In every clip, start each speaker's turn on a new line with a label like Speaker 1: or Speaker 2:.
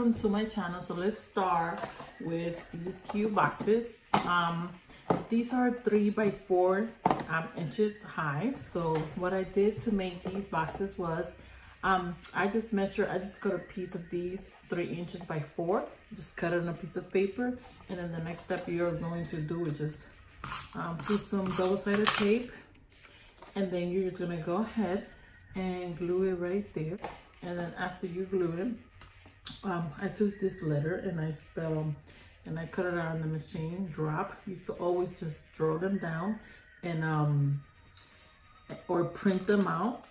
Speaker 1: welcome to my channel. So let's start with these cute boxes. These are 3 by 4 inches high. So what I did to make these boxes was I just cut a piece of these 3 inches by 4, just cut it on a piece of paper, and then the next step you're going to do is just put some double-sided tape, and then you're just gonna go ahead and glue it right there. And then after you glue it, I took this letter and I cut it out on the machine, drop. You could always just draw them down and or print them out.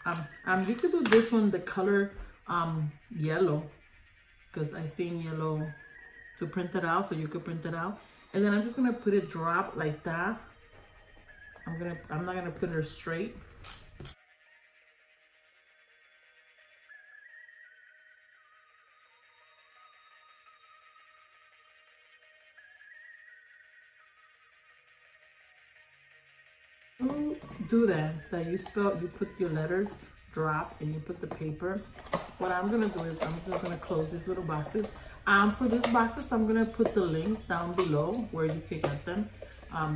Speaker 1: You could do this one the color yellow, because I seen yellow to print it out, so you could print it out. And then I'm just gonna put it drop like that. I'm not gonna put her straight. Do that you put your letters drop and you put the paper. What I'm gonna do is I'm just gonna close these little boxes. For these boxes I'm gonna put the link down below where you can get them.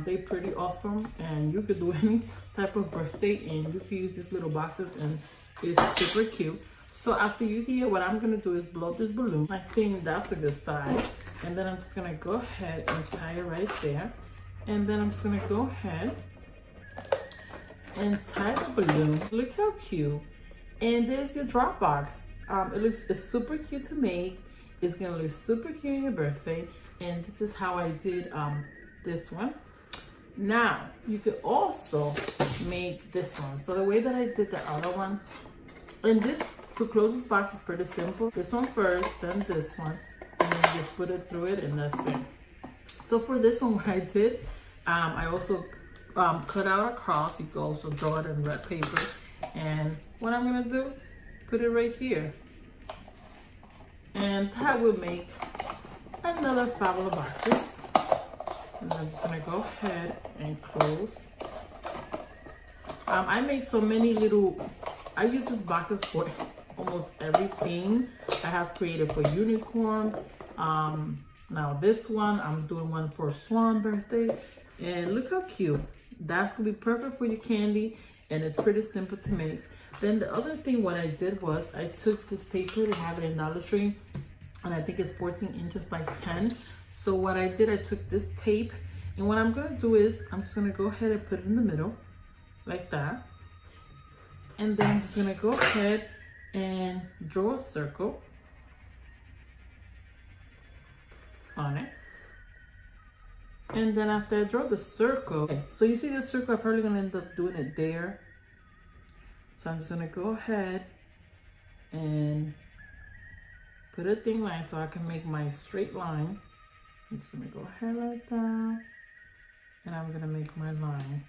Speaker 1: They're pretty awesome, and you could do any type of birthday and you can use these little boxes, and it's super cute. So after you hear, what I'm gonna do is blow this balloon. I think that's a good size, and then I'm just gonna go ahead and tie it right there, and then I'm just gonna go ahead and tie the balloon. Look how cute. And there's your drop box. It's super cute to make. It's gonna look super cute on your birthday. And this is how I did this one. Now you could also make this one. So the way that I did the other one, and this to close this box is pretty simple. This one first, then this one, and then just put it through it, and that's it. So for this one, what I did, I also cut out a cross. You can also draw it in red paper, and what I'm gonna do, put it right here, and that will make another 5 little boxes. And I'm just gonna go ahead and close. I make so many little, I use these boxes for almost everything. I have created for unicorn. Now this one, I'm doing one for Swan birthday. And look how cute. That's gonna be perfect for your candy, and it's pretty simple to make. Then the other thing what I did was I took this paper, to have it in Dollar Tree, and I think it's 14 inches by 10. So what I did, I took this tape, and what I'm gonna do is I'm just gonna go ahead and put it in the middle like that. And then I'm just gonna go ahead and draw a circle on it. And then after I draw the circle, okay, so you see the circle, I'm probably gonna end up doing it there. So I'm just gonna go ahead and put a thin line so I can make my straight line. I'm just gonna go ahead like that, and I'm gonna make my line.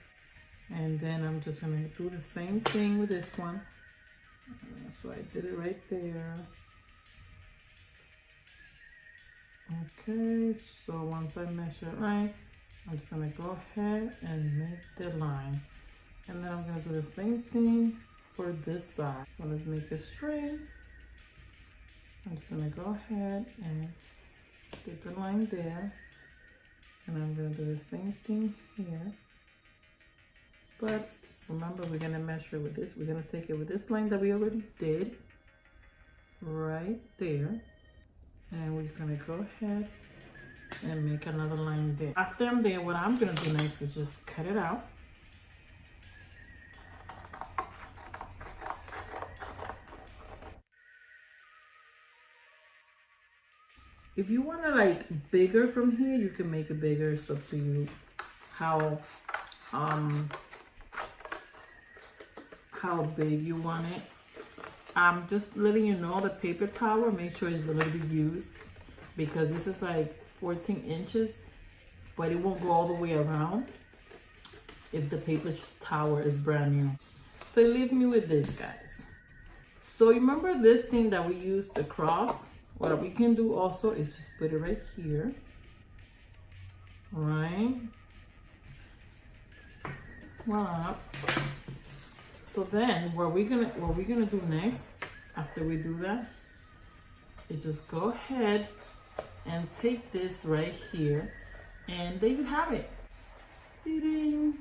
Speaker 1: And then I'm just gonna do the same thing with this one. So I did it right there. Okay, so once I measure it right, I'm just gonna go ahead and make the line. And then I'm gonna do the same thing for this side. So let's make it straight. I'm just gonna go ahead and get the line there. And I'm gonna do the same thing here. But remember, we're gonna measure with this. We're gonna take it with this line that we already did, right there. And we're just gonna go ahead and make another line there. After I'm there, what I'm gonna do next is just cut it out. If you want to like bigger from here, you can make it bigger. It's up to you how big you want it. I'm just letting you know the paper towel, make sure it's a little bit used, because this is like 14 inches, but it won't go all the way around if the paper towel is brand new. So leave me with this, guys. So remember this thing that we used to cross? What we can do also is just put it right here, right? Voila. So then what we're gonna do next after we do that you just go ahead and take this right here, and there you have it.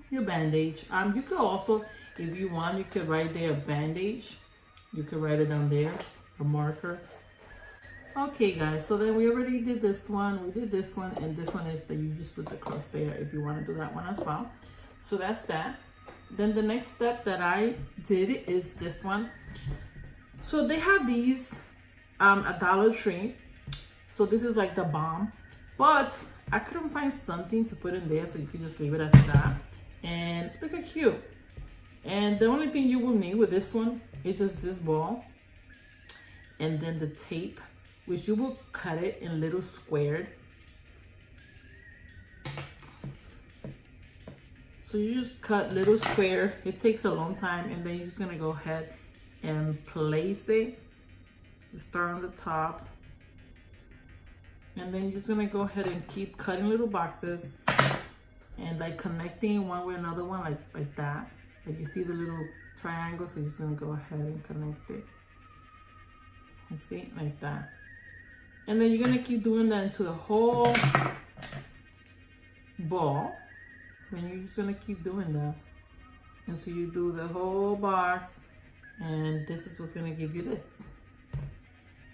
Speaker 1: Your bandage. You could also, if you want, you could write there bandage. You could write it down there, a marker. Okay guys, so then we already did this one, we did this one, and this one is that you just put the cross there if you want to do that one as well. So that's that. Then the next step that I did is this one. So they have these at Dollar Tree. So this is like the bomb, but I couldn't find something to put in there, so you can just leave it as that. And look how cute. And the only thing you will need with this one is just this ball, and then the tape, which you will cut it in little squared. So you just cut little square. It takes a long time, and then you're just gonna go ahead and place it. Just start on the top, and then you're just gonna go ahead and keep cutting little boxes and like connecting one with another one, like that. Like you see the little triangle, so you're just gonna go ahead and connect it. You see, like that. And then you're gonna keep doing that into the whole ball. And you're just gonna keep doing that until you do the whole box. And this is what's gonna give you this.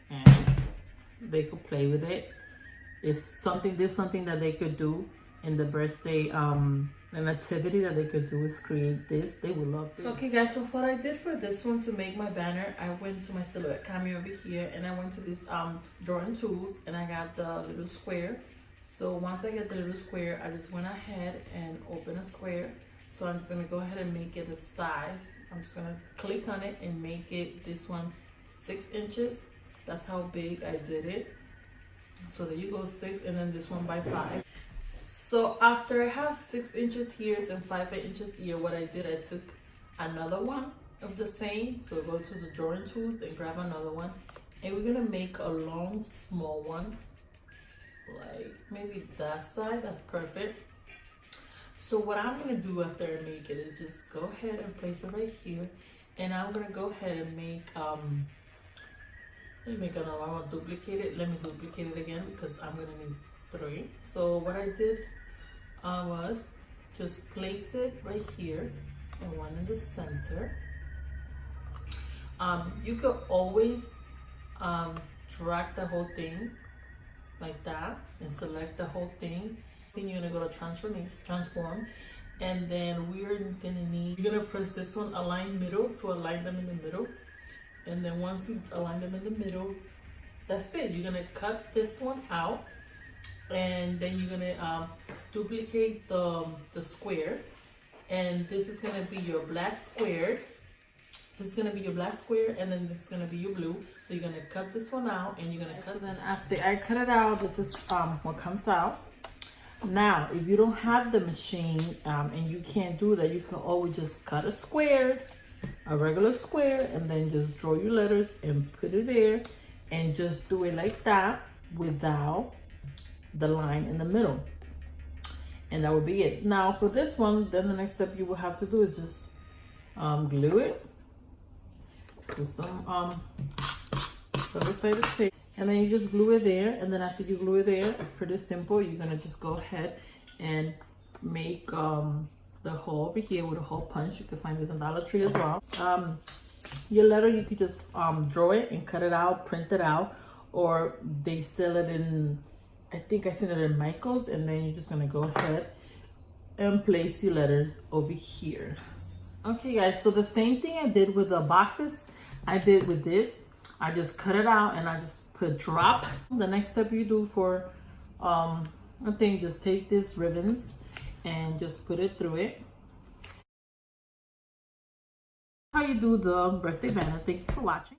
Speaker 1: And they could play with it. It's something, there's something that they could do in the birthday, an activity that they could do is create this. They would love this. Okay guys, so what I did for this one to make my banner, I went to my silhouette camera over here, and I went to this drawing tools, and I got the little square. So once I get the little square, I just went ahead and opened a square. So I'm just gonna go ahead and make it a size. I'm just gonna click on it and make it this one 6 inches. That's how big I did it. So there you go, 6, and then this one by 5. So after I have 6 inches here and 5 inches here, what I did, I took another one of the same. So go to the drawing tools and grab another one, and we're gonna make a long, small one, like maybe that side. That's perfect. So what I'm gonna do after I make it is just go ahead and place it right here, and I'm gonna go ahead and make let me make another one. I'll duplicate it. Let me duplicate it again because I'm gonna need 3. So what I did was just place it right here and one in the center. You could always drag the whole thing like that and select the whole thing. Then you're gonna go to transform, and then we're gonna need, you're gonna press this one, align middle, to align them in the middle. And then once you align them in the middle, that's it. You're gonna cut this one out, and then you're gonna duplicate the square, and this is gonna be your black square. This is gonna be your black square, and then this is gonna be your blue. So you're gonna cut this one out, and you're gonna cut. So then after I cut it out, this is what comes out. Now, if you don't have the machine and you can't do that, you can always just cut a square, a regular square, and then just draw your letters and put it there, and just do it like that without the line in the middle, and that would be it. Now for this one, then the next step you will have to do is just glue it with some double-sided tape, and then you just glue it there. And then after you glue it there, it's pretty simple. You're gonna just go ahead and make the hole over here with a hole punch. You can find this in Dollar Tree as well. Your letter, you could just draw it and cut it out, print it out, or they sell it in, I think I seen it in Michael's. And then you're just gonna go ahead and place your letters over here. Okay guys, so the same thing I did with the boxes, I did with this. I just cut it out and I just put drop. The next step you do for I think, just take these ribbons and just put it through it. How you do the birthday banner. Thank you for watching.